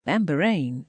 Ember,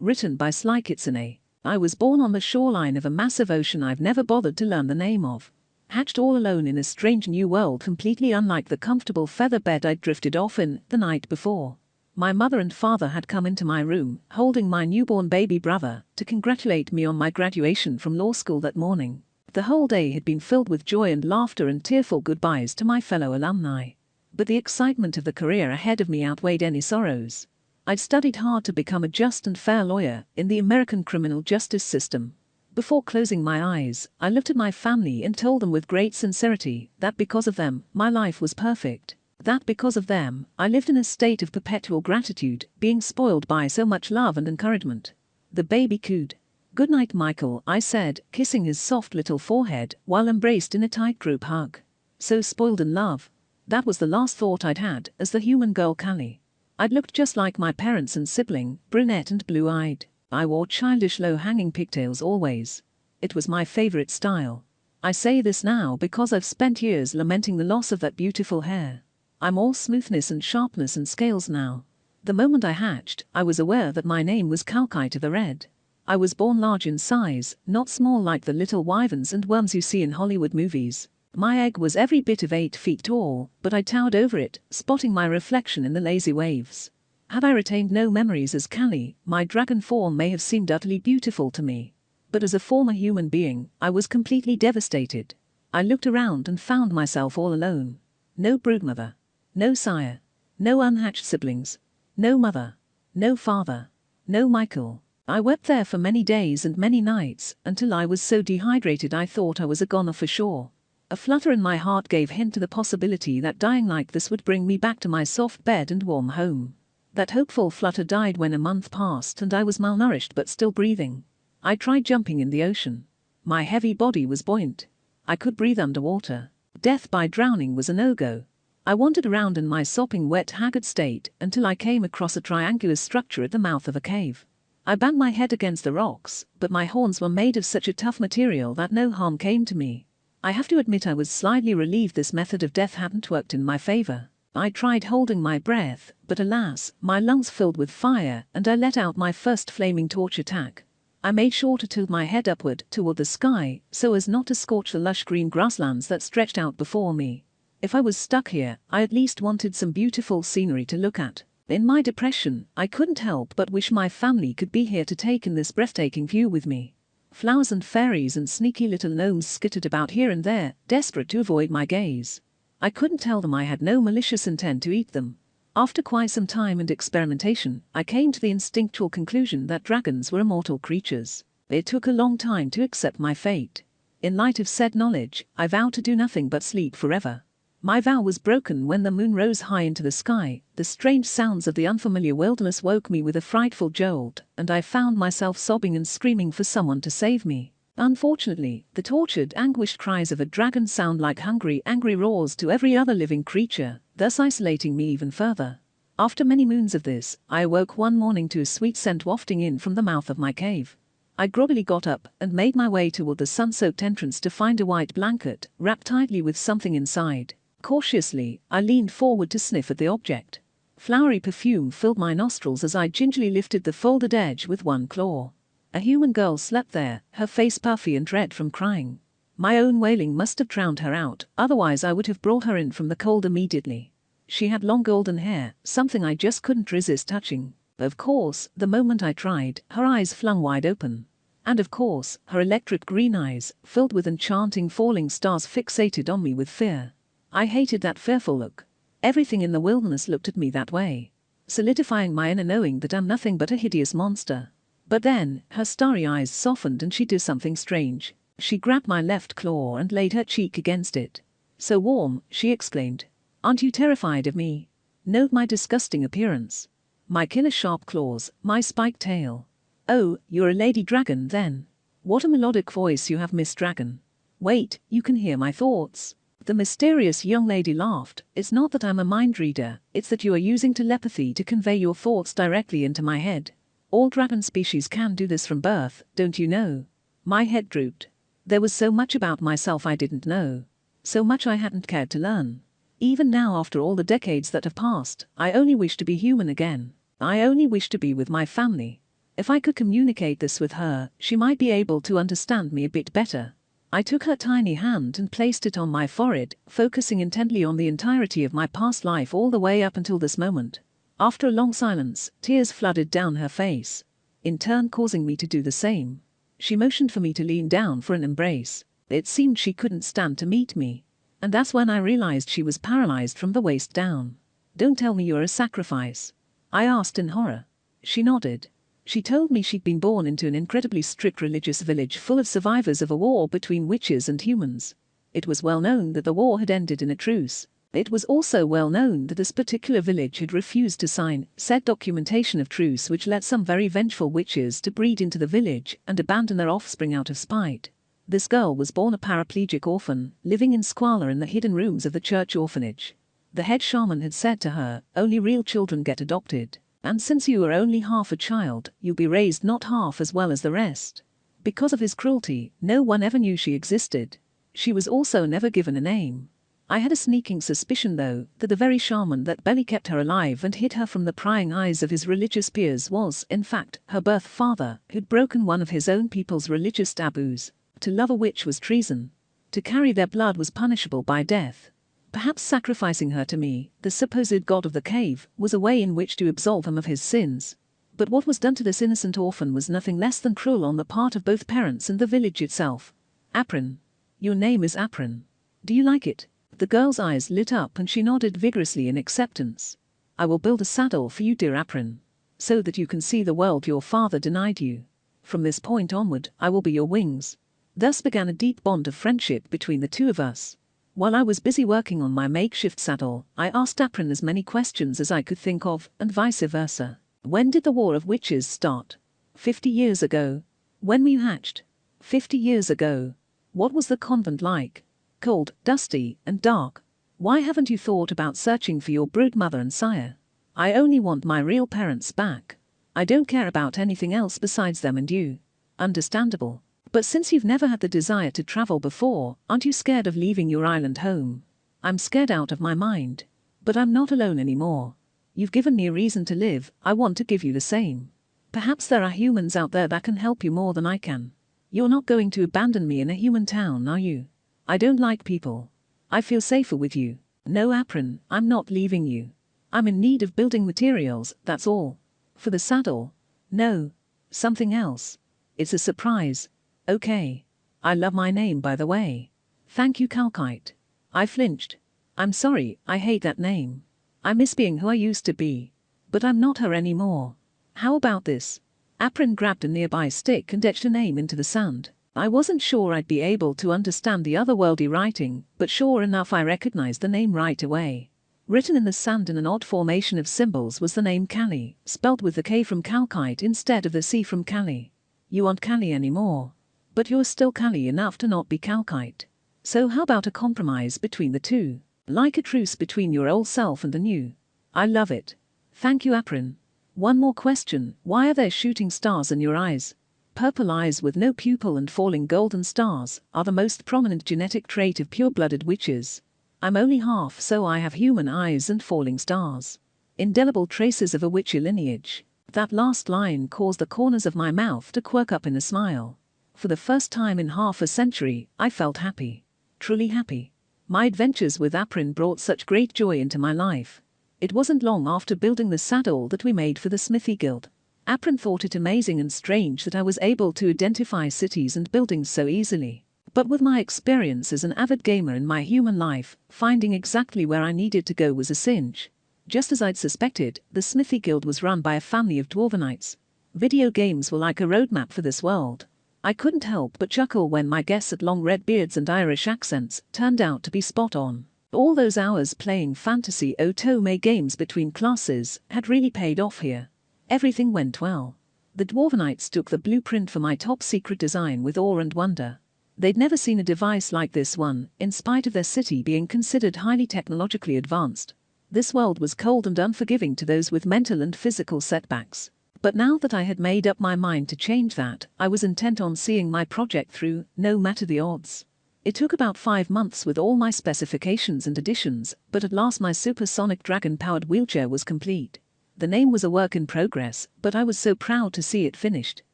written by SlyKitsune. I was born on the shoreline of a massive ocean I've never bothered to learn the name of. Hatched all alone in a strange new world completely unlike the comfortable feather bed I'd drifted off in the night before. My mother and father had come into my room, holding my newborn baby brother, to congratulate me on my graduation from law school that morning. The whole day had been filled with joy and laughter and tearful goodbyes to my fellow alumni. But the excitement of the career ahead of me outweighed any sorrows. I'd studied hard to become a just and fair lawyer in the American criminal justice system. Before closing my eyes, I looked at my family and told them with great sincerity that because of them, my life was perfect. That because of them, I lived in a state of perpetual gratitude, being spoiled by so much love and encouragement. The baby cooed. "Good night, Michael," I said, kissing his soft little forehead while embraced in a tight group hug. So spoiled in love. That was the last thought I'd had as the human girl Callie. I'd looked just like my parents and sibling, brunette and blue-eyed. I wore childish low-hanging pigtails always. It was my favorite style. I say this now because I've spent years lamenting the loss of that beautiful hair. I'm all smoothness and sharpness and scales now. The moment I hatched, I was aware that my name was KalKyte the Red. I was born large in size, not small like the little wyverns and worms you see in Hollywood movies. My egg was every bit of 8 feet tall, but I towered over it, spotting my reflection in the lazy waves. Had I retained no memories as Callie, my dragon form may have seemed utterly beautiful to me. But as a former human being, I was completely devastated. I looked around and found myself all alone. No broodmother. No sire. No unhatched siblings. No mother. No father. No Michael. I wept there for many days and many nights, until I was so dehydrated I thought I was a goner for sure. A flutter in my heart gave hint to the possibility that dying like this would bring me back to my soft bed and warm home. That hopeful flutter died when a month passed and I was malnourished but still breathing. I tried jumping in the ocean. My heavy body was buoyant. I could breathe underwater. Death by drowning was a no-go. I wandered around in my sopping wet haggard state until I came across a triangular structure at the mouth of a cave. I banged my head against the rocks, but my horns were made of such a tough material that no harm came to me. I have to admit I was slightly relieved this method of death hadn't worked in my favor. I tried holding my breath, but alas, my lungs filled with fire and I let out my first flaming torch attack. I made sure to tilt my head upward toward the sky so as not to scorch the lush green grasslands that stretched out before me. If I was stuck here, I at least wanted some beautiful scenery to look at. In my depression, I couldn't help but wish my family could be here to take in this breathtaking view with me. Flowers and fairies and sneaky little gnomes skittered about here and there, desperate to avoid my gaze. I couldn't tell them I had no malicious intent to eat them. After quite some time and experimentation, I came to the instinctual conclusion that dragons were immortal creatures. It took a long time to accept my fate. In light of said knowledge, I vowed to do nothing but sleep forever. My vow was broken when the moon rose high into the sky. The strange sounds of the unfamiliar wilderness woke me with a frightful jolt, and I found myself sobbing and screaming for someone to save me. Unfortunately, the tortured, anguished cries of a dragon sound like hungry, angry roars to every other living creature, thus isolating me even further. After many moons of this, I awoke one morning to a sweet scent wafting in from the mouth of my cave. I groggily got up and made my way toward the sun-soaked entrance to find a white blanket, wrapped tightly with something inside. Cautiously, I leaned forward to sniff at the object. Flowery perfume filled my nostrils as I gingerly lifted the folded edge with one claw. A human girl slept there, her face puffy and red from crying. My own wailing must have drowned her out, otherwise I would have brought her in from the cold immediately. She had long golden hair, something I just couldn't resist touching. Of course, the moment I tried, her eyes flung wide open. And of course, her electric green eyes, filled with enchanting falling stars, fixated on me with fear. I hated that fearful look. Everything in the wilderness looked at me that way, solidifying my inner knowing that I'm nothing but a hideous monster. But then, her starry eyes softened and she did something strange. She grabbed my left claw and laid her cheek against it. "So warm," she exclaimed. "Aren't you terrified of me? Note my disgusting appearance. My killer-sharp claws, my spiked tail. Oh, you're a lady dragon then. What a melodic voice you have, Miss Dragon. Wait, you can hear my thoughts." The mysterious young lady laughed. "It's not that I'm a mind reader, it's that you are using telepathy to convey your thoughts directly into my head. All dragon species can do this from birth, don't you know?" My head drooped. There was so much about myself I didn't know. So much I hadn't cared to learn. Even now, after all the decades that have passed, I only wish to be human again. I only wish to be with my family. If I could communicate this with her, she might be able to understand me a bit better. I took her tiny hand and placed it on my forehead, focusing intently on the entirety of my past life all the way up until this moment. After a long silence, tears flooded down her face, in turn causing me to do the same. She motioned for me to lean down for an embrace. It seemed she couldn't stand to meet me. And that's when I realized she was paralyzed from the waist down. "Don't tell me you're a sacrifice," I asked in horror. She nodded. She told me she'd been born into an incredibly strict religious village full of survivors of a war between witches and humans. It was well known that the war had ended in a truce. It was also well known that this particular village had refused to sign said documentation of truce, which led some very vengeful witches to breed into the village and abandon their offspring out of spite. This girl was born a paraplegic orphan, living in squalor in the hidden rooms of the church orphanage. The head shaman had said to her, "Only real children get adopted. And since you are only half a child, you'll be raised not half as well as the rest." Because of his cruelty, no one ever knew she existed. She was also never given a name. I had a sneaking suspicion, though, that the very shaman that barely kept her alive and hid her from the prying eyes of his religious peers was, in fact, her birth father, who'd broken one of his own people's religious taboos. To love a witch was treason. To carry their blood was punishable by death. Perhaps sacrificing her to me, the supposed god of the cave, was a way in which to absolve him of his sins. But what was done to this innocent orphan was nothing less than cruel on the part of both parents and the village itself. "Aprin. Your name is Aprin. Do you like it?" The girl's eyes lit up and she nodded vigorously in acceptance. "I will build a saddle for you, dear Aprin, so that you can see the world your father denied you. From this point onward, I will be your wings." Thus began a deep bond of friendship between the two of us. While I was busy working on my makeshift saddle, I asked Aprin as many questions as I could think of, and vice versa. "When did the War of Witches start?" 50 years ago. "When were you hatched?" 50 years ago. "What was the convent like?" "Cold, dusty, and dark." "Why haven't you thought about searching for your brood mother and sire?" "I only want my real parents back. I don't care about anything else besides them and you." "Understandable. But since you've never had the desire to travel before, aren't you scared of leaving your island home?" "I'm scared out of my mind. But I'm not alone anymore. You've given me a reason to live, I want to give you the same. Perhaps there are humans out there that can help you more than I can. You're not going to abandon me in a human town, are you?" "I don't like people. I feel safer with you." "No, Aprin, I'm not leaving you. I'm in need of building materials, that's all." "For the saddle?" "No. Something else. It's a surprise." "Okay. I love my name, by the way." "Thank you, KalKyte." I flinched. "I'm sorry, I hate that name. I miss being who I used to be. But I'm not her anymore. How about this?" Aprin grabbed a nearby stick and etched a name into the sand. I wasn't sure I'd be able to understand the otherworldly writing, but sure enough I recognized the name right away. Written in the sand in an odd formation of symbols was the name Callie, spelled with the K from KalKyte instead of the C from Callie. "You aren't Callie anymore. But you're still Callie enough to not be KalKyte. So how about a compromise between the two? Like a truce between your old self and the new." "I love it." "Thank you, Aprin. One more question, why are there shooting stars in your eyes?" "Purple eyes with no pupil and falling golden stars are the most prominent genetic trait of pure-blooded witches. I'm only half, so I have human eyes and falling stars. Indelible traces of a witchy lineage." That last line caused the corners of my mouth to quirk up in a smile. For the first time in half a century, I felt happy. Truly happy. My adventures with Aprin brought such great joy into my life. It wasn't long after building the saddle that we made for the Smithy Guild. Aprin thought it amazing and strange that I was able to identify cities and buildings so easily. But with my experience as an avid gamer in my human life, finding exactly where I needed to go was a cinch. Just as I'd suspected, the Smithy Guild was run by a family of Dwarvenites. Video games were like a roadmap for this world. I couldn't help but chuckle when my guess at long red beards and Irish accents turned out to be spot on. All those hours playing fantasy Otome games between classes had really paid off here. Everything went well. The Dwarvenites took the blueprint for my top-secret design with awe and wonder. They'd never seen a device like this one, in spite of their city being considered highly technologically advanced. This world was cold and unforgiving to those with mental and physical setbacks. But now that I had made up my mind to change that, I was intent on seeing my project through, no matter the odds. It took about 5 months with all my specifications and additions, but at last my supersonic dragon-powered wheelchair was complete. The name was a work in progress, but I was so proud to see it finished.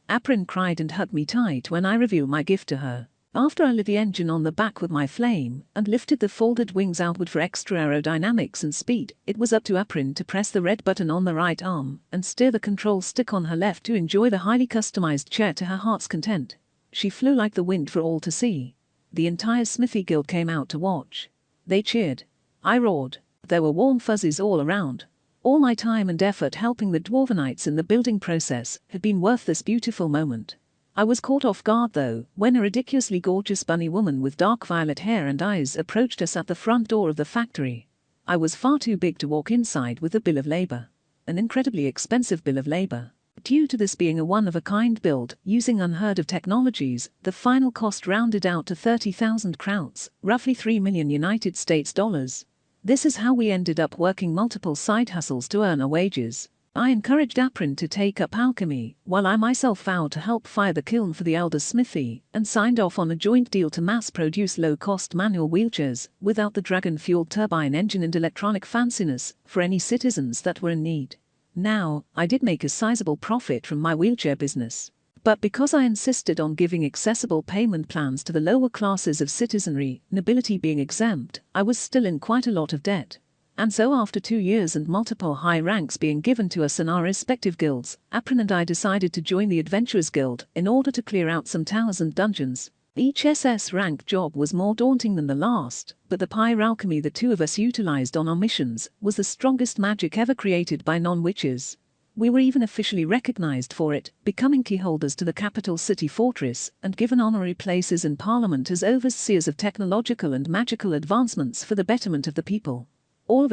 Aprin cried and hugged me tight when I revealed my gift to her. After I lit the engine on the back with my flame and lifted the folded wings outward for extra aerodynamics and speed, it was up to Aprin to press the red button on the right arm and steer the control stick on her left to enjoy the highly customized chair to her heart's content. She flew like the wind for all to see. The entire Smithy Guild came out to watch. They cheered. I roared. There were warm fuzzies all around. All my time and effort helping the Dwarvenites in the building process had been worth this beautiful moment. I was caught off guard though, when a ridiculously gorgeous bunny woman with dark violet hair and eyes approached us at the front door of the factory. I was far too big to walk inside with a bill of labor. An incredibly expensive bill of labor. Due to this being a one-of-a-kind build, using unheard-of technologies, the final cost rounded out to 30,000 krauts, roughly $3 million United States dollars. This is how we ended up working multiple side hustles to earn our wages. I encouraged Aprin to take up alchemy, while I myself vowed to help fire the kiln for the elder Smithy, and signed off on a joint deal to mass-produce low-cost manual wheelchairs, without the dragon-fueled turbine engine and electronic fanciness, for any citizens that were in need. Now, I did make a sizable profit from my wheelchair business. But because I insisted on giving accessible payment plans to the lower classes of citizenry, nobility being exempt, I was still in quite a lot of debt. And so after 2 years and multiple high ranks being given to us in our respective guilds, Aprin and I decided to join the Adventurers Guild in order to clear out some towers and dungeons. Each SS rank job was more daunting than the last, but the Pyralchemy the two of us utilized on our missions was the strongest magic ever created by non-witches. We were even officially recognized for it, becoming keyholders to the capital city fortress and given honorary places in parliament as overseers of technological and magical advancements for the betterment of the people. All of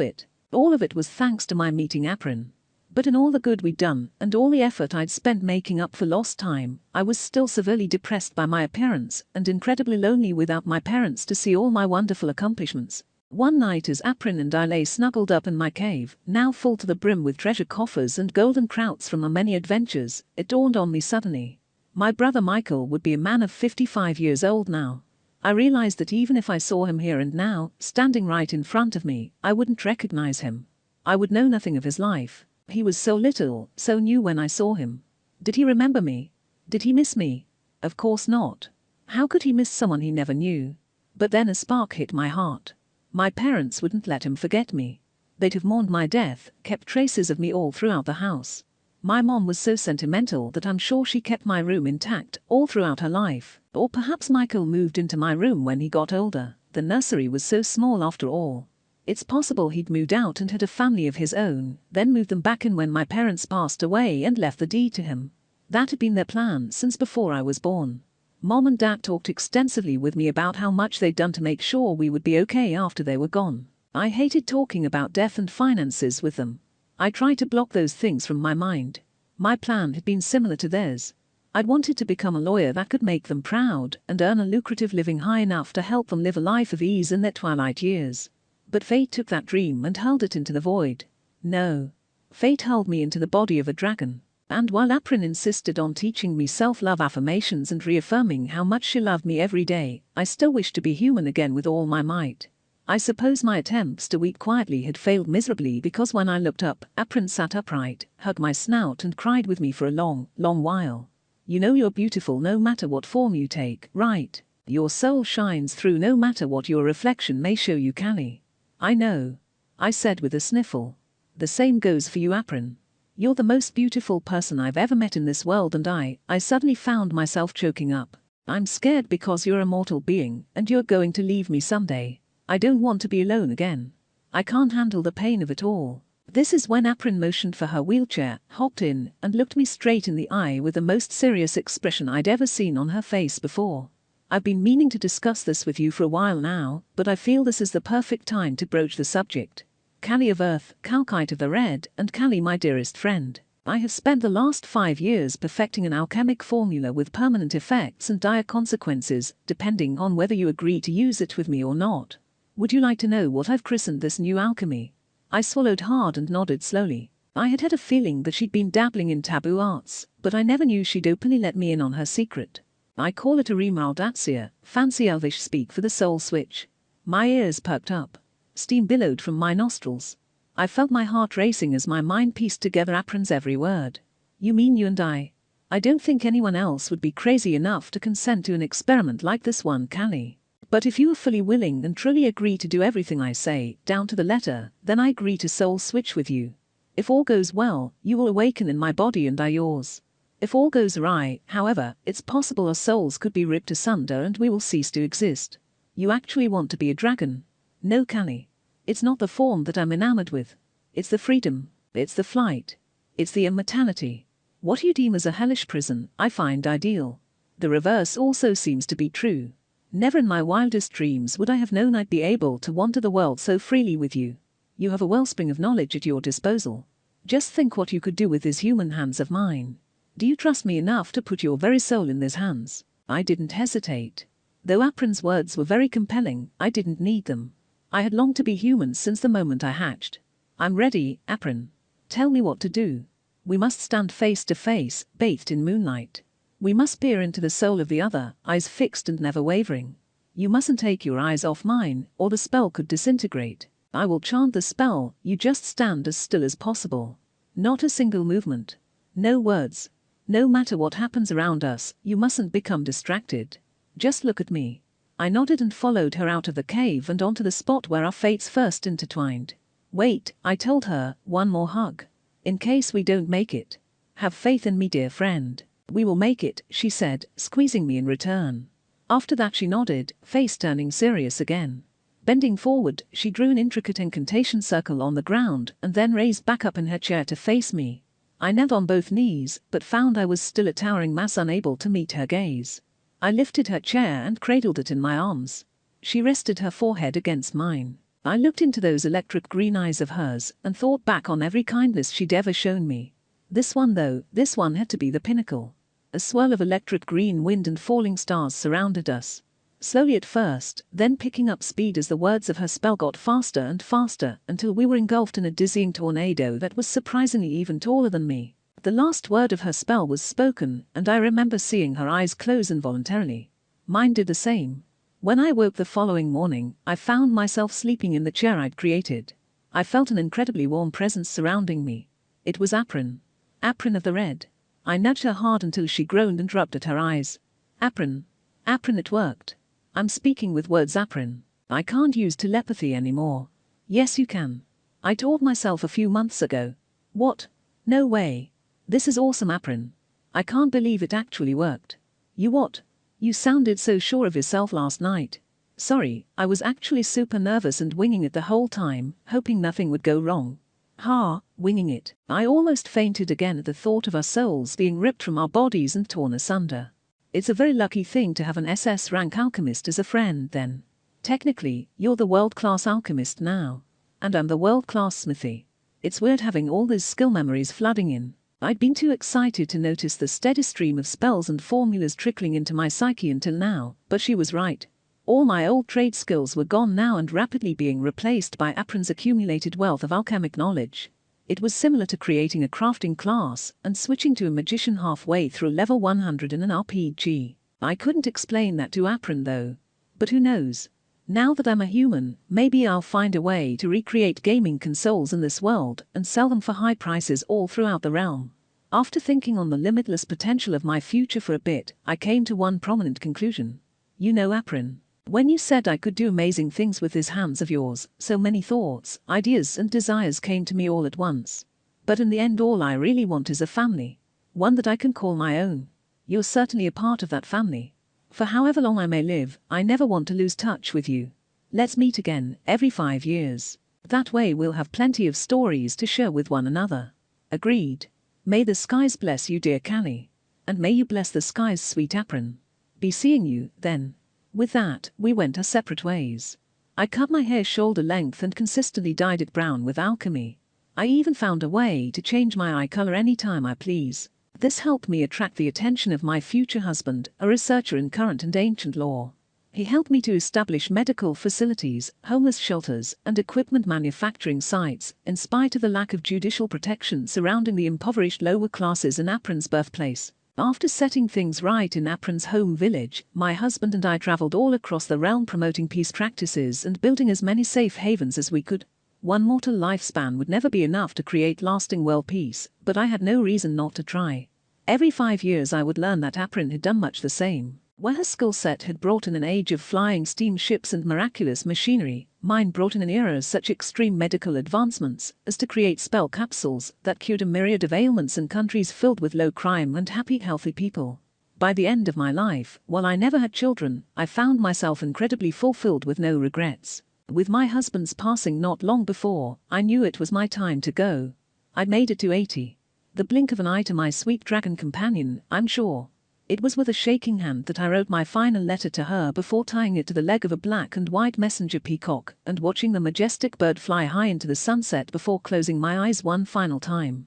it was thanks to my meeting Aprin. But in all the good we'd done, and all the effort I'd spent making up for lost time, I was still severely depressed by my appearance, and incredibly lonely without my parents to see all my wonderful accomplishments. One night as Aprin and I lay snuggled up in my cave, now full to the brim with treasure coffers and golden krauts from our many adventures, it dawned on me suddenly. My brother Michael would be a man of 55 years old now. I realized that even if I saw him here and now, standing right in front of me, I wouldn't recognize him. I would know nothing of his life. He was so little, so new when I saw him. Did he remember me? Did he miss me? Of course not. How could he miss someone he never knew? But then a spark hit my heart. My parents wouldn't let him forget me. They'd have mourned my death, kept traces of me all throughout the house. My mom was so sentimental that I'm sure she kept my room intact all throughout her life. Or perhaps Michael moved into my room when he got older. The nursery was so small after all. It's possible he'd moved out and had a family of his own, then moved them back in when my parents passed away and left the deed to him. That had been their plan since before I was born. Mom and Dad talked extensively with me about how much they'd done to make sure we would be okay after they were gone. I hated talking about death and finances with them. I tried to block those things from my mind. My plan had been similar to theirs. I'd wanted to become a lawyer that could make them proud and earn a lucrative living high enough to help them live a life of ease in their twilight years. But fate took that dream and hurled it into the void. No. Fate hurled me into the body of a dragon. And while Aprin insisted on teaching me self-love affirmations and reaffirming how much she loved me every day, I still wished to be human again with all my might. I suppose my attempts to weep quietly had failed miserably because when I looked up, Aprin sat upright, hugged my snout and cried with me for a long, long while. You know you're beautiful no matter what form you take, right? Your soul shines through no matter what your reflection may show you, Callie. I know, I said with a sniffle. The same goes for you, Aprin. You're the most beautiful person I've ever met in this world, and I suddenly found myself choking up. I'm scared because you're a mortal being, and you're going to leave me someday. I don't want to be alone again. I can't handle the pain of it all. This is when Aprin motioned for her wheelchair, hopped in, and looked me straight in the eye with the most serious expression I'd ever seen on her face before. I've been meaning to discuss this with you for a while now, but I feel this is the perfect time to broach the subject. Callie of Earth, KalKyte of the Red, and Callie my dearest friend. I have spent the last 5 years perfecting an alchemic formula with permanent effects and dire consequences, depending on whether you agree to use it with me or not. Would you like to know what I've christened this new alchemy? I swallowed hard and nodded slowly. I had had a feeling that she'd been dabbling in taboo arts, but I never knew she'd openly let me in on her secret. I call it Arima Aldatzea, fancy elvish speak for the soul switch. My ears perked up. Steam billowed from my nostrils. I felt my heart racing as my mind pieced together Aprin's every word. You mean you and I? I don't think anyone else would be crazy enough to consent to an experiment like this one, Callie. But if you are fully willing and truly agree to do everything I say, down to the letter, then I agree to soul switch with you. If all goes well, you will awaken in my body and I yours. If all goes awry, however, it's possible our souls could be ripped asunder and we will cease to exist. You actually want to be a dragon? No, Callie. It's not the form that I'm enamored with. It's the freedom, it's the flight, it's the immortality. What you deem as a hellish prison, I find ideal. The reverse also seems to be true. Never in my wildest dreams would I have known I'd be able to wander the world so freely with you. You have a wellspring of knowledge at your disposal. Just think what you could do with these human hands of mine. Do you trust me enough to put your very soul in these hands? I didn't hesitate. Though Aprin's words were very compelling, I didn't need them. I had longed to be human since the moment I hatched. I'm ready, Aprin. Tell me what to do. We must stand face to face, bathed in moonlight. We must peer into the soul of the other, eyes fixed and never wavering. You mustn't take your eyes off mine, or the spell could disintegrate. I will chant the spell, you just stand as still as possible. Not a single movement. No words. No matter what happens around us, you mustn't become distracted. Just look at me. I nodded and followed her out of the cave and onto the spot where our fates first intertwined. Wait, I told her, one more hug. In case we don't make it. Have faith in me, dear friend. We will make it, she said, squeezing me in return. After that she nodded, face turning serious again. Bending forward, she drew an intricate incantation circle on the ground and then raised back up in her chair to face me. I knelt on both knees, but found I was still a towering mass unable to meet her gaze. I lifted her chair and cradled it in my arms. She rested her forehead against mine. I looked into those electric green eyes of hers and thought back on every kindness she'd ever shown me. This one though, this one had to be the pinnacle. A swirl of electric green wind and falling stars surrounded us. Slowly at first, then picking up speed as the words of her spell got faster and faster until we were engulfed in a dizzying tornado that was surprisingly even taller than me. The last word of her spell was spoken, and I remember seeing her eyes close involuntarily. Mine did the same. When I woke the following morning, I found myself sleeping in the chair I'd created. I felt an incredibly warm presence surrounding me. It was Aprin. Aprin of the Red. I nudged her hard until she groaned and rubbed at her eyes. Aprin. Aprin, it worked. I'm speaking with words, Aprin. I can't use telepathy anymore. Yes, you can. I told myself a few months ago. What? No way. This is awesome, Aprin. I can't believe it actually worked. You what? You sounded so sure of yourself last night. Sorry, I was actually super nervous and winging it the whole time, hoping nothing would go wrong. Ha, winging it. I almost fainted again at the thought of our souls being ripped from our bodies and torn asunder. It's a very lucky thing to have an SS rank alchemist as a friend then. Technically, you're the world-class alchemist now. And I'm the world-class smithy. It's weird having all those skill memories flooding in. I'd been too excited to notice the steady stream of spells and formulas trickling into my psyche until now, but she was right. All my old trade skills were gone now and rapidly being replaced by Aprin's accumulated wealth of alchemic knowledge. It was similar to creating a crafting class and switching to a magician halfway through level 100 in an RPG. I couldn't explain that to Aprin though. But who knows? Now that I'm a human, maybe I'll find a way to recreate gaming consoles in this world and sell them for high prices all throughout the realm. After thinking on the limitless potential of my future for a bit, I came to one prominent conclusion. You know, Aprin, when you said I could do amazing things with these hands of yours, so many thoughts, ideas and desires came to me all at once. But in the end all I really want is a family. One that I can call my own. You're certainly a part of that family. For however long I may live, I never want to lose touch with you. Let's meet again, every 5 years. That way we'll have plenty of stories to share with one another. Agreed. May the skies bless you, dear Callie. And may you bless the skies, sweet Aprin. Be seeing you, then. With that, we went our separate ways. I cut my hair shoulder length and consistently dyed it brown with alchemy. I even found a way to change my eye color any time I please. This helped me attract the attention of my future husband, a researcher in current and ancient law. He helped me to establish medical facilities, homeless shelters, and equipment manufacturing sites, in spite of the lack of judicial protection surrounding the impoverished lower classes in Aprin's birthplace. After setting things right in Aprin's home village, my husband and I traveled all across the realm promoting peace practices and building as many safe havens as we could. One mortal lifespan would never be enough to create lasting world peace, but I had no reason not to try. Every 5 years I would learn that Aprin had done much the same. Where her skill set had brought in an age of flying steamships and miraculous machinery, mine brought in an era of such extreme medical advancements as to create spell capsules that cured a myriad of ailments in countries filled with low crime and happy healthy people. By the end of my life, while I never had children, I found myself incredibly fulfilled with no regrets. With my husband's passing not long before, I knew it was my time to go. I'd made it to 80. The blink of an eye to my sweet dragon companion, I'm sure. It was with a shaking hand that I wrote my final letter to her before tying it to the leg of a black and white messenger peacock and watching the majestic bird fly high into the sunset before closing my eyes one final time.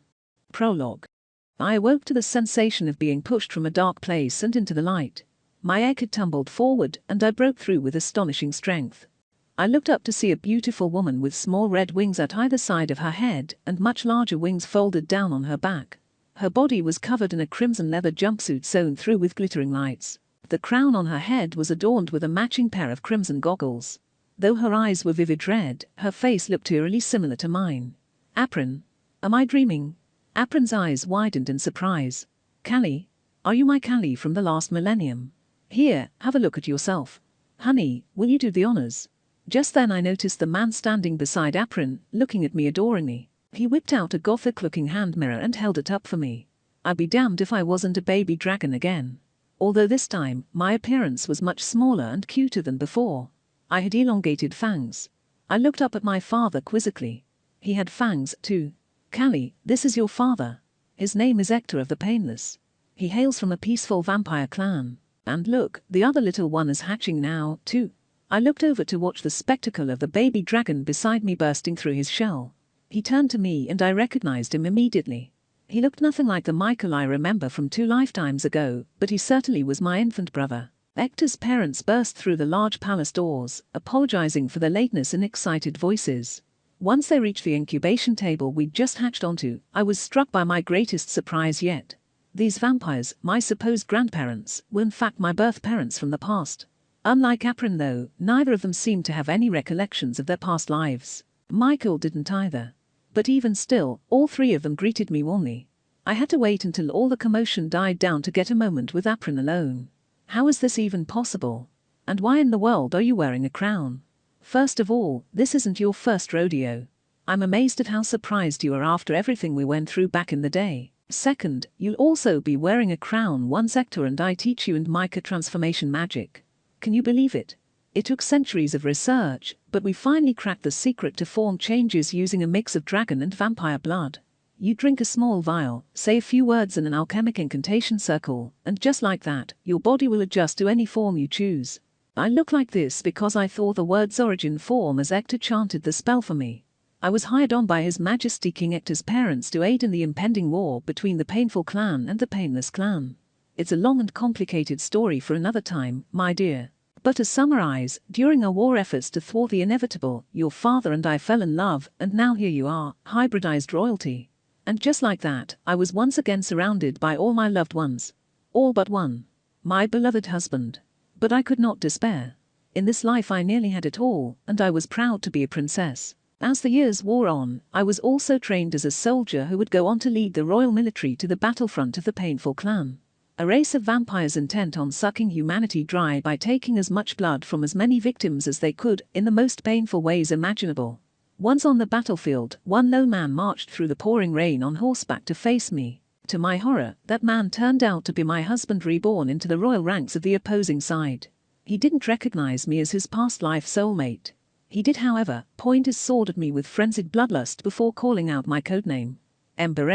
Prologue. I awoke to the sensation of being pushed from a dark place and into the light. My egg had tumbled forward and I broke through with astonishing strength. I looked up to see a beautiful woman with small red wings at either side of her head and much larger wings folded down on her back. Her body was covered in a crimson leather jumpsuit sewn through with glittering lights. The crown on her head was adorned with a matching pair of crimson goggles. Though her eyes were vivid red, her face looked eerily similar to mine. Aprin? Am I dreaming? Aprin's eyes widened in surprise. Callie? Are you my Callie from the last millennium? Here, have a look at yourself. Honey, will you do the honors? Just then I noticed the man standing beside Aprin, looking at me adoringly. He whipped out a gothic-looking hand mirror and held it up for me. I'd be damned if I wasn't a baby dragon again. Although this time, my appearance was much smaller and cuter than before. I had elongated fangs. I looked up at my father quizzically. He had fangs, too. Callie, this is your father. His name is Ekta of the Painless. He hails from a peaceful vampire clan. And look, the other little one is hatching now, too. I looked over to watch the spectacle of the baby dragon beside me bursting through his shell. He turned to me and I recognized him immediately. He looked nothing like the Micah I remember from 2 lifetimes ago, but he certainly was my infant brother. Ekta's parents burst through the large palace doors, apologizing for their lateness in excited voices. Once they reached the incubation table we'd just hatched onto, I was struck by my greatest surprise yet. These vampires, my supposed grandparents, were in fact my birth parents from the past. Unlike Aprin though, neither of them seemed to have any recollections of their past lives. Micah didn't either. But even still, all 3 of them greeted me warmly. I had to wait until all the commotion died down to get a moment with Aprin alone. How is this even possible? And why in the world are you wearing a crown? First of all, this isn't your first rodeo. I'm amazed at how surprised you are after everything we went through back in the day. Second, you'll also be wearing a crown once Ekta and I teach you and Micah transformation magic. Can you believe it? It took centuries of research, but we finally cracked the secret to form changes using a mix of dragon and vampire blood. You drink a small vial, say a few words in an alchemic incantation circle, and just like that, your body will adjust to any form you choose. I look like this because I thought the word's origin form as Ekta chanted the spell for me. I was hired on by His Majesty King Ekta's parents to aid in the impending war between the Painful clan and the Painless clan. It's a long and complicated story for another time, my dear. But to summarize, during our war efforts to thwart the inevitable, your father and I fell in love, and now here you are, hybridized royalty. And just like that, I was once again surrounded by all my loved ones. All but one. My beloved husband. But I could not despair. In this life I nearly had it all, and I was proud to be a princess. As the years wore on, I was also trained as a soldier who would go on to lead the royal military to the battlefront of the Painful clan. A race of vampires intent on sucking humanity dry by taking as much blood from as many victims as they could in the most painful ways imaginable. Once on the battlefield, one lone man marched through the pouring rain on horseback to face me. To my horror, that man turned out to be my husband reborn into the royal ranks of the opposing side. He didn't recognize me as his past life soulmate. He did, however, point his sword at me with frenzied bloodlust before calling out my codename. Ember.